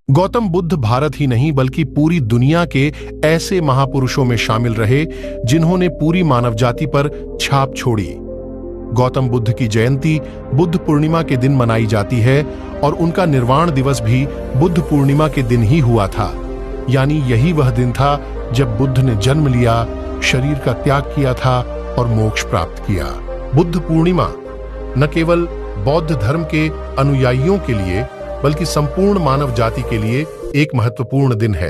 गौतम बुद्ध भारत ही नहीं बल्कि पूरी दुनिया के ऐसे महापुरुषों में शामिल रहे जिन्होंने पूरी मानव जाति पर छाप छोड़ी। गौतम बुद्ध की जयंती बुद्ध पूर्णिमा के दिन मनाई जाती है और उनका निर्वाण दिवस भी बुद्ध पूर्णिमा के दिन ही हुआ था। यानी यही वह दिन था जब बुद्ध ने जन्म लिया, शरीर का त्याग किया था और मोक्ष प्राप्त किया। बुद्ध पूर्णिमा न केवल बौद्ध धर्म के अनुयायियों के लिए बल्कि संपूर्ण मानव जाति के लिए एक महत्वपूर्ण दिन है।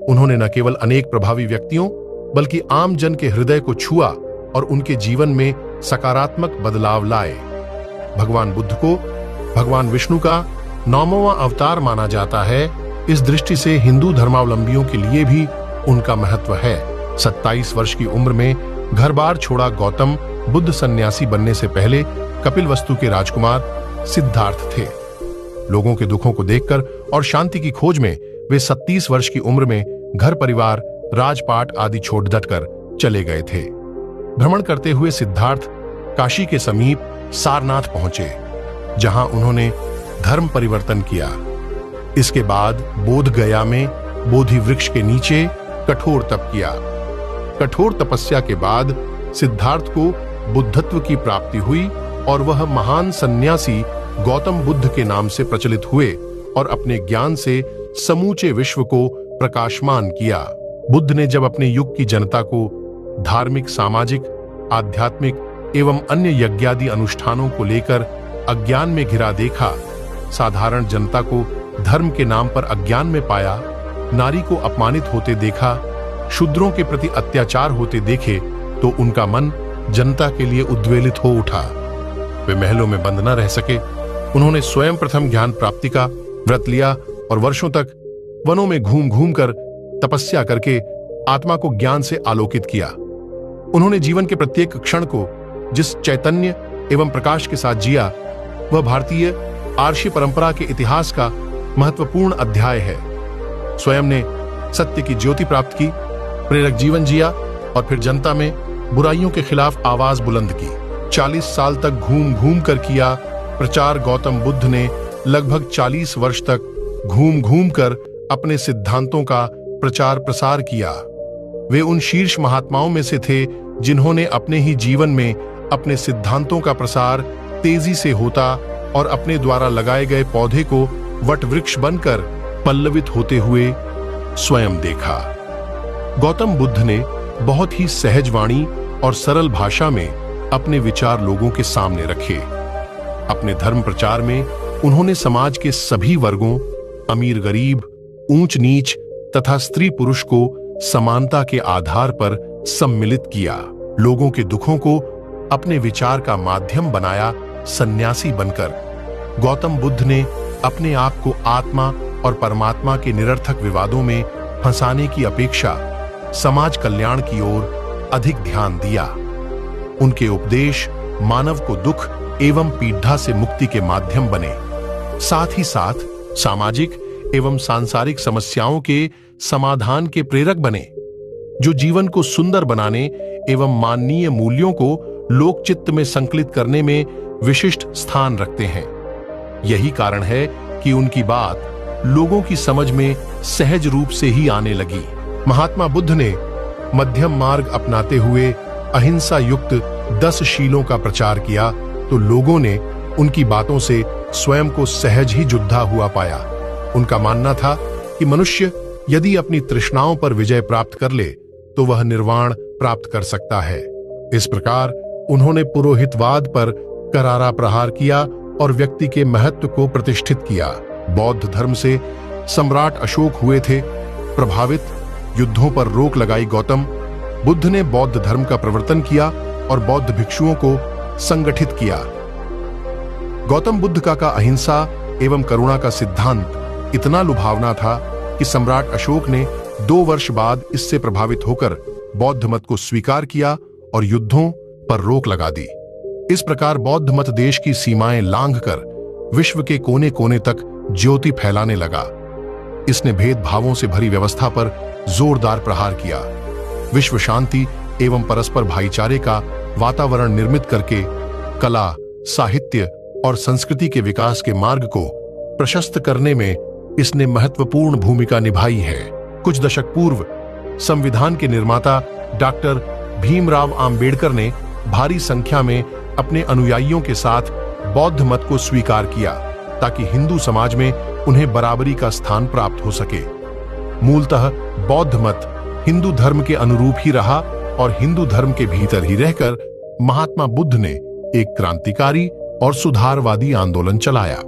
उन्होंने न केवल अनेक प्रभावी व्यक्तियों बल्कि आम जन के हृदय को छुआ और उनके जीवन में सकारात्मक बदलाव लाए। भगवान बुद्ध को भगवान विष्णु का 9वां अवतार माना जाता है। इस दृष्टि से हिंदू धर्मावलंबियों के लिए भी उनका महत्व है। 27 वर्ष की उम्र में घर बार छोड़ा गौतम बुद्ध सन्यासी बनने से पहले कपिलवस्तु के राजकुमार सिद्धार्थ थे। लोगों के दुखों को देखकर और शांति की खोज में वे 37 वर्ष की उम्र में घर परिवार, राजपाट आदि छोड़ डटकर चले गए थे। भ्रमण करते हुए सिद्धार्थ काशी के समीप सारनाथ पहुंचे, जहां उन्होंने धर्म परिवर्तन किया। इसके बाद बोध गया में बोधि वृक्ष के नीचे कठोर तप किया। कठोर तपस्या के बाद सिद्धार्थ को बुद्धत्व की प्राप्ति हुई और वह महान सन्यासी गौतम बुद्ध के नाम से प्रचलित हुए और अपने ज्ञान से समूचे विश्व को प्रकाशमान किया। बुद्ध ने जब अपने युग की जनता को धार्मिक, सामाजिक, आध्यात्मिक एवं अन्य यज्ञादि अनुष्ठानों को लेकर अज्ञान में घिरा देखा, साधारण जनता को धर्म के नाम पर अज्ञान में पाया, नारी को अपमानित होते देखा, शूद्रों के प्रति अत्याचार होते देखे, तो उनका मन जनता के लिए उद्वेलित हो उठा। वे महलों में बंद न रह सके। उन्होंने स्वयं प्रथम ज्ञान प्राप्ति का व्रत लिया और वर्षों तक वनों में घूम घूम कर तपस्या करके आत्मा को ज्ञान से आलोकित किया। उन्होंने जीवन के प्रत्येक क्षण को जिस चैतन्य एवं प्रकाश के साथ जिया, वह भारतीय आर्षी परंपरा के इतिहास का महत्वपूर्ण अध्याय है। स्वयं ने सत्य की ज्योति प्राप्त की, प्रेरक जीवन जिया और फिर जनता में बुराइयों के खिलाफ आवाज बुलंद की। 40 साल तक घूम घूम कर किया प्रचार गौतम बुद्ध ने लगभग 40 वर्ष तक घूम घूम कर अपने सिद्धांतों का प्रचार प्रसार किया। वे उन शीर्ष महात्माओं में से थे जिन्होंने अपने ही जीवन में अपने सिद्धांतों का प्रसार तेजी से होता और अपने द्वारा लगाए गए पौधे को वट वृक्ष बनकर पल्लवित होते हुए स्वयं देखा। गौतम बुद्ध ने बहुत ही सहज वाणी और सरल भाषा में अपने विचार लोगों के सामने रखे। अपने धर्म प्रचार में उन्होंने समाज के सभी वर्गों, अमीर गरीब, ऊंच नीच तथा स्त्री पुरुष को समानता के आधार पर सम्मिलित किया। लोगों के दुखों को अपने विचार का माध्यम बनाया। सन्यासी बनकर गौतम बुद्ध ने अपने आप को आत्मा और परमात्मा के निरर्थक विवादों में फंसाने की अपेक्षा समाज कल्याण की ओर अधिक ध्यान दिया। उनके उपदेश मानव को दुख एवं पीड़ा से मुक्ति के माध्यम बने, साथ ही साथ सामाजिक एवं सांसारिक समस्याओं के समाधान के प्रेरक बने, जो जीवन को सुंदर बनाने एवं माननीय मूल्यों को लोकचित्त में संकलित करने में विशिष्ट स्थान रखते हैं। यही कारण है कि उनकी बात लोगों की समझ में सहज रूप से ही आने लगी। महात्मा बुद्ध ने मध्यम मार्ग अपनाते हुए अहिंसा युक्त 10 शीलों का प्रचार किया, तो लोगों ने उनकी बातों से स्वयं को सहज ही जुड़ा हुआ पाया। उनका मानना था कि मनुष्य यदि अपनी तृष्णाओं पर विजय प्राप्त कर ले तो वह निर्वाण प्राप्त कर सकता है। इस प्रकार उन्होंने पुरोहितवाद पर करारा प्रहार किया और व्यक्ति के महत्व को प्रतिष्ठित किया। बौद्ध धर्म से सम्राट अशोक हुए थे प्रभावित। युद्धों पर रोक लगाई गौतम बुद्ध ने बौद्ध धर्म का प्रवर्तन किया और बौद्ध भिक्षुओं को संगठित किया। गौतम बुद्ध का अहिंसा एवं करुणा का सिद्धांत इतना लुभावना था कि सम्राट अशोक ने 2 वर्ष बाद इससे प्रभावित होकर बौद्ध मत को स्वीकार किया और युद्धों पर रोक लगा दी। इस प्रकार बौद्ध मत देश की सीमाएं लांघकर विश्व के कोने कोने तक ज्योति फैलाने लगा। इसने भेदभावों से भरी व्यवस्था पर जोरदार प्रहार किया। विश्व शांति एवं परस्पर भाईचारे का वातावरण निर्मित करके कला, साहित्य और संस्कृति के विकास के मार्ग को प्रशस्त करने में इसने महत्वपूर्ण भूमिका निभाई है। कुछ दशक पूर्व संविधान के निर्माता डॉक्टर भीमराव आम्बेडकर ने भारी संख्या में अपने अनुयायियों के साथ बौद्ध मत को स्वीकार किया ताकि हिंदू समाज में उन्हें बराबरी का स्थान प्राप्त हो सके। मूलतः बौद्ध मत हिंदू धर्म के अनुरूप ही रहा और हिंदू धर्म के भीतर ही रहकर महात्मा बुद्ध ने एक क्रांतिकारी और सुधारवादी आंदोलन चलाया।